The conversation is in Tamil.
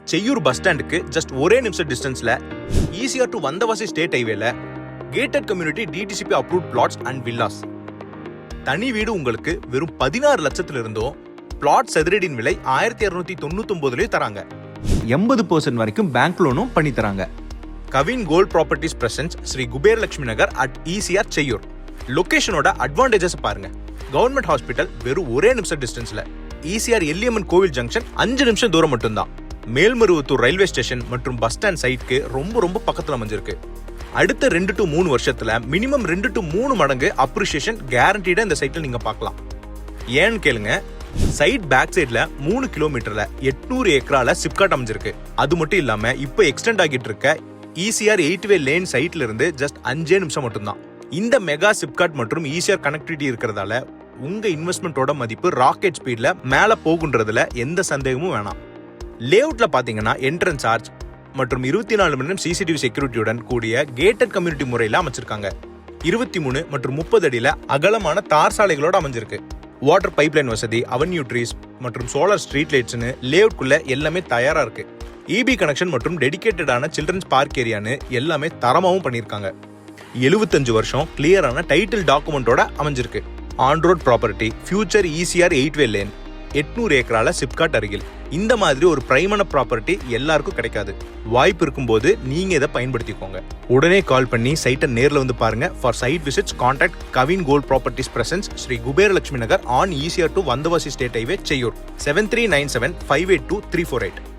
செய்யூர் பஸ் ஸ்டாண்டுக்கு ஜஸ்ட் ஒரே நிமிஷம் டிஸ்டன்ஸ்ல ஈசிஆர் டு வந்தவாசி ஸ்டேட் ஹைவேல gated community DTCP approved plots and villas. தனி வீடு உங்களுக்கு வெறும் 16 லட்சத்துல இருந்தும் பிளாட் சதுரடியின் விலை 1299 தராங்க. 80% வரைக்கும் பேங்க் லோனும் பண்ணி தராங்க. Kavin gold properties presents Shri Kuber Lakshmi Nagar at ECR Cheyyur. லொகேஷனோட அட்வான்டேஜஸ் பாருங்க. கவர்மெண்ட் ஹாஸ்பிட்டல் வெறும் ஒரே நிமிஷம் டிஸ்டன்ஸ்ல, ஈசிஆர் எல்லியம்மன் கோவில் ஜங்ஷன் 5 நிமிஷம் தூரம் மட்டும்தான், மேல்மருவத்தூர் ரயில்வே ஸ்டேஷன் மற்றும் பஸ் ஸ்டாண்ட் சைட்க்கு ரொம்ப பக்கத்துல அமைஞ்சிருக்கு. அடுத்த 2 to 3 வருஷத்துல மினிமம் 2 to 3 மடங்கு அப்ரிசியேஷன் கேரண்டீடா இந்த சைட்ல நீங்க பார்க்கலாம். ஏன்னு கேளுங்க, சைட் பேக் சைட்ல 3 கிலோமீட்டர்ல 800 ஏக்கரால சிப்காட் அமைஞ்சிருக்கு. அது மட்டும் இல்லாம இப்ப எக்ஸ்டெண்ட் ஆகிட்டு இருக்க ஈசிஆர் 8-வே லேன் சைட்ல இருந்து ஜஸ்ட் 5 நிமிஷம் மட்டும்தான். இந்த மெகா சிப்காட் மற்றும் ஈசிஆர் கனெக்டிவிட்டி இருக்கிறதால உங்க இன்வெஸ்ட்மெண்டோட மதிப்பு ராக்கெட் ஸ்பீட்ல மேல போகுன்றதுல எந்த சந்தேகமும் வேணாம். லேஅவுட்ல பாத்தீங்கன்னா என்ட்ரன்ஸ் சார்ஜ் மற்றும் 24 மணி நேரம் சிசிடிவி செக்யூரிட்டியுடன் கூடிய கேட்டட் கம்யூனிட்டி முறையில அமைச்சிருக்காங்க. 23 மற்றும் 30 அடியில அகலமான தார் சாலைகளோட அமைஞ்சிருக்கு. வாட்டர் பைப்லைன் வசதி, அவென்யூ ட்ரீஸ் மற்றும் சோலார் ஸ்ட்ரீட் லைட்ஸ்னு லேஅவுட்குள்ள எல்லாமே தயாரா இருக்கு. இபி கனெக்ஷன் மற்றும் டெடிகேட்டடான சில்ட்ரன்ஸ் பார்க் ஏரியான்னு எல்லாமே தரமாவும் பண்ணிருக்காங்க. 75 வருஷம் கிளியரான டைட்டில் டாக்குமெண்டோட அமைஞ்சிருக்கு. On road property, future ECR 8-வே லேன், 800 ஏக்கரால சிப்காட் அருகில். இந்த மாதிரி ஒரு பிரைமான ப்ராப்பர்ட்டி எல்லாருக்கும் கிடைக்காது. வாய்ப்பு இருக்கும்போது நீங்க இதை பயன்படுத்திக்கோங்க. உடனே கால் பண்ணி சைட்டை நேர்ல வந்து பாருங்க. For site visits contact Kavin gold properties presents Sri Kubera Lakshmi Nagar on ECR to Vandavasi state highway Cheyyur. 7397582348.